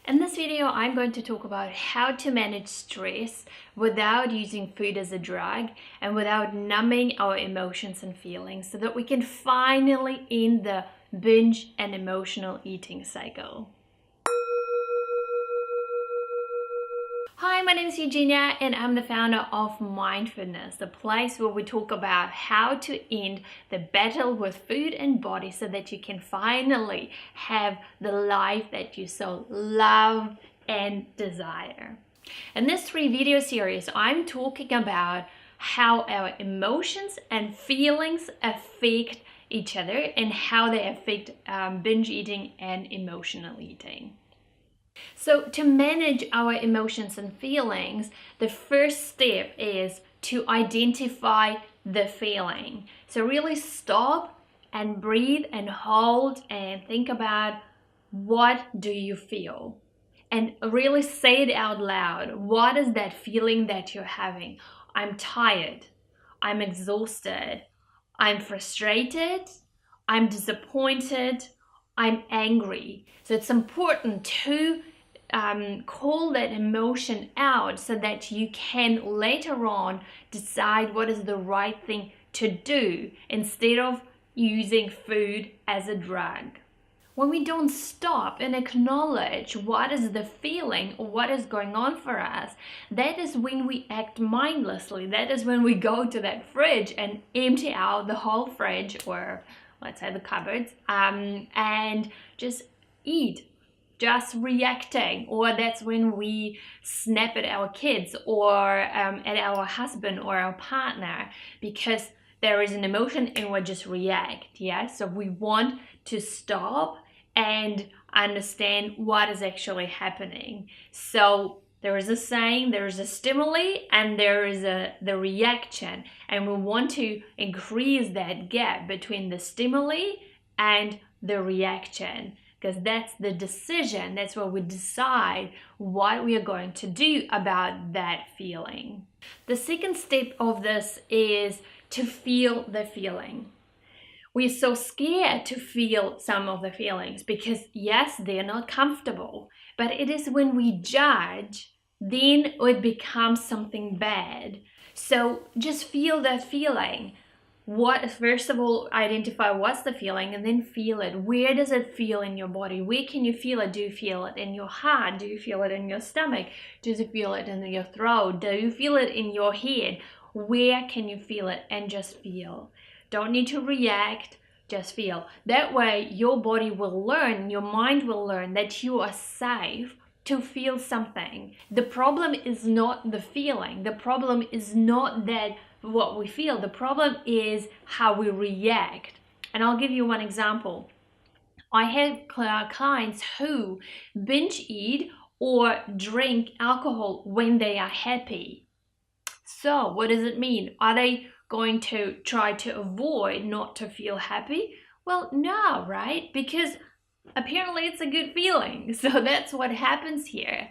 In this video, I'm going to talk about how to manage stress without using food as a drug and without numbing our emotions and feelings so that we can finally end the binge and emotional eating cycle. Hi, my name is Eugenia and I'm the founder of MindFoodNess, the place where we talk about how to end the battle with food and body so that you can finally have the life that you so love and desire. In this 3-video series, I'm talking about how our emotions and feelings affect each other and how they affect binge eating and emotional eating. So to manage our emotions and feelings, the first step is to identify the feeling. So really stop and breathe and hold and think about, what do you feel? And really say it out loud. What is that feeling that you're having? I'm tired. I'm exhausted. I'm frustrated. I'm disappointed. I'm angry. So it's important to call that emotion out so that you can later on decide what is the right thing to do instead of using food as a drug. When we don't stop and acknowledge what is the feeling or what is going on for us, that is when we act mindlessly. That is when we go to that fridge and empty out the whole fridge, or let's say the cupboards, and just eat, just reacting. Or that's when we snap at our kids or at our husband or our partner because there is an emotion and we just react. Yeah, so we want to stop and understand what is actually happening. So there is a saying, there is a stimuli and there is the reaction, and we want to increase that gap between the stimuli and the reaction, because that's the decision. That's where we decide what we are going to do about that feeling. The second step of this is to feel the feeling. We're so scared to feel some of the feelings because yes, they're not comfortable, but it is when we judge, then it becomes something bad. So just feel that feeling. First of all, identify what's the feeling and then feel it. Where does it feel in your body? Where can you feel it? Do you feel it in your heart? Do you feel it in your stomach? Do you feel it in your throat? Do you feel it in your head? Where can you feel it? And just feel. Don't need to react, just feel. That way your body will learn, your mind will learn that you are safe to feel something. The problem is not the feeling. The problem is not that what we feel. The problem is how we react. And I'll give you one example. I have clients who binge eat or drink alcohol when they are happy. So what does it mean? Are they going to try to avoid not to feel happy? Well, no, right? Because apparently it's a good feeling. So that's what happens here.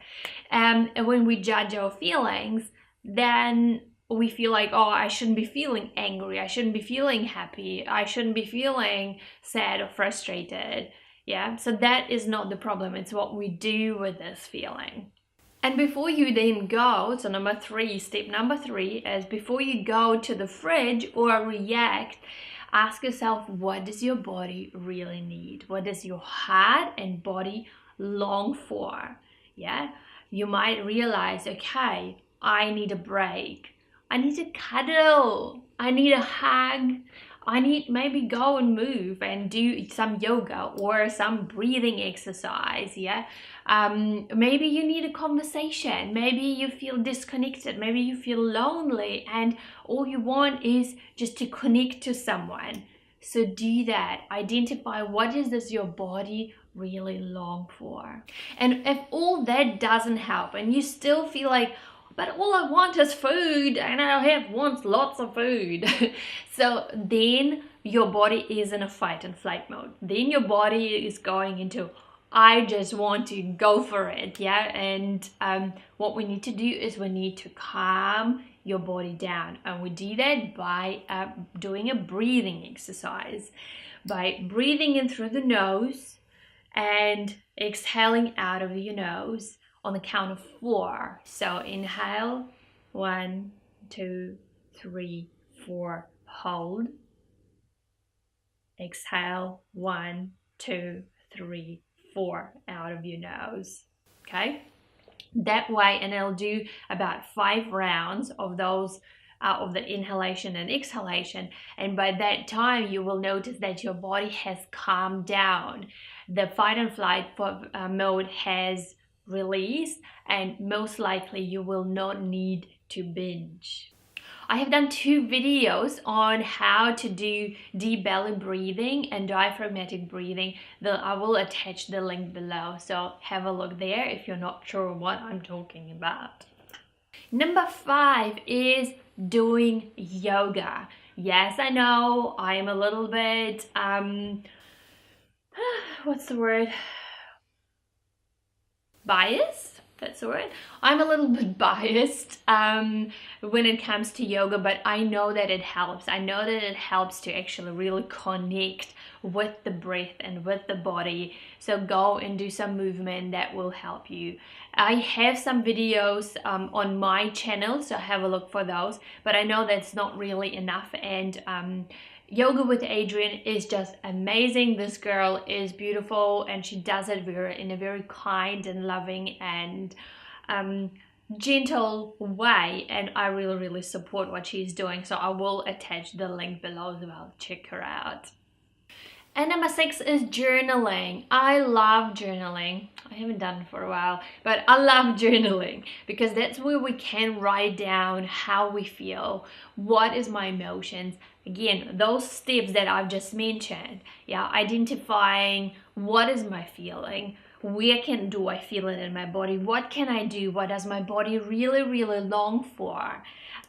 And when we judge our feelings, then we feel like, oh, I shouldn't be feeling angry. I shouldn't be feeling happy. I shouldn't be feeling sad or frustrated. Yeah, so that is not the problem. It's what we do with this feeling. And before you then go, so step number 3 is before you go to the fridge or react, ask yourself, what does your body really need? What does your heart and body long for? Yeah, you might realize, okay, I need a break. I need to cuddle. I need a hug. I need maybe go and move and do some yoga or some breathing exercise. Yeah. Maybe you need a conversation. Maybe you feel disconnected. Maybe you feel lonely and all you want is just to connect to someone. So do that. Identify what is this your body really long for. And if all that doesn't help and you still feel like, but all I want is food and I want lots of food. So then your body is in a fight and flight mode. Then your body is going into, I just want to go for it. Yeah. And what we need to do is we need to calm your body down. And we do that by doing a breathing exercise. By breathing in through the nose, and exhaling out of your nose on the count of 4. So inhale, 1, 2, 3, 4, hold. Exhale, 1, 2, 3, 4 out of your nose. Okay, that way, and I'll do about 5 rounds of those of the inhalation and exhalation, and by that time you will notice that your body has calmed down. The fight and flight mode has released, and most likely you will not need to binge. I have done 2 videos on how to do deep belly breathing and diaphragmatic breathing. I will attach the link below, so have a look there if you're not sure what I'm talking about. Number 5 is doing yoga. Yes, I know I am a little bit, what's the word? Biased? That's the word. I'm a little bit biased when it comes to yoga, but I know that it helps. I know that it helps to actually really connect with the breath and with the body. So go and do some movement that will help you. I have some videos on my channel, so have a look for those, but I know that's not really enough, and Yoga with Adriene is just amazing. This girl is beautiful, and she does it in a very kind and loving and gentle way, and I really support what she's doing, so I will attach the link below as well. Check her out. And number 6 is journaling. I love journaling. I haven't done it for a while, but I love journaling because that's where we can write down how we feel, what is my emotions. Again, those steps that I've just mentioned, yeah, identifying what is my feeling, where do I feel it in my body, what can I do, what does my body really long for,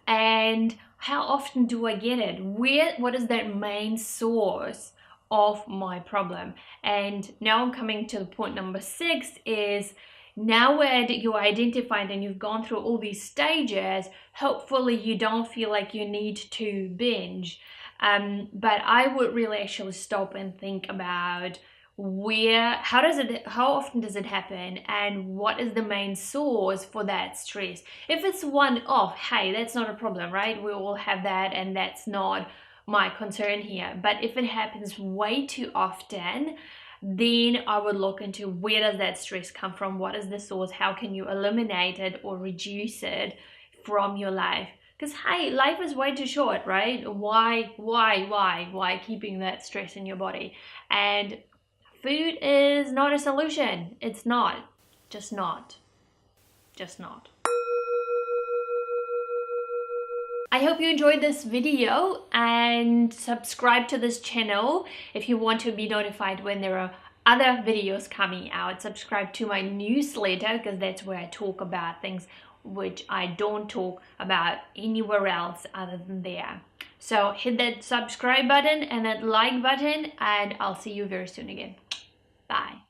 and how often do I get it, what is that main source of my problem. And now I'm coming to the point number 6 is, now that you identified and you've gone through all these stages, hopefully you don't feel like you need to binge. But I would really actually stop and think about how often does it happen, and what is the main source for that stress. If it's one-off, hey, that's not a problem, right? We all have that, and that's not my concern here. But if it happens way too often, then I would look into where does that stress come from, what is the source, how can you eliminate it or reduce it from your life. Because hey, life is way too short, right? Why keeping that stress in your body? And food is not a solution. It's not. Just not. I hope you enjoyed this video, and subscribe to this channel if you want to be notified when there are other videos coming out. Subscribe to my newsletter because that's where I talk about things which I don't talk about anywhere else other than there. So hit that subscribe button and that like button, and I'll see you very soon again. Bye.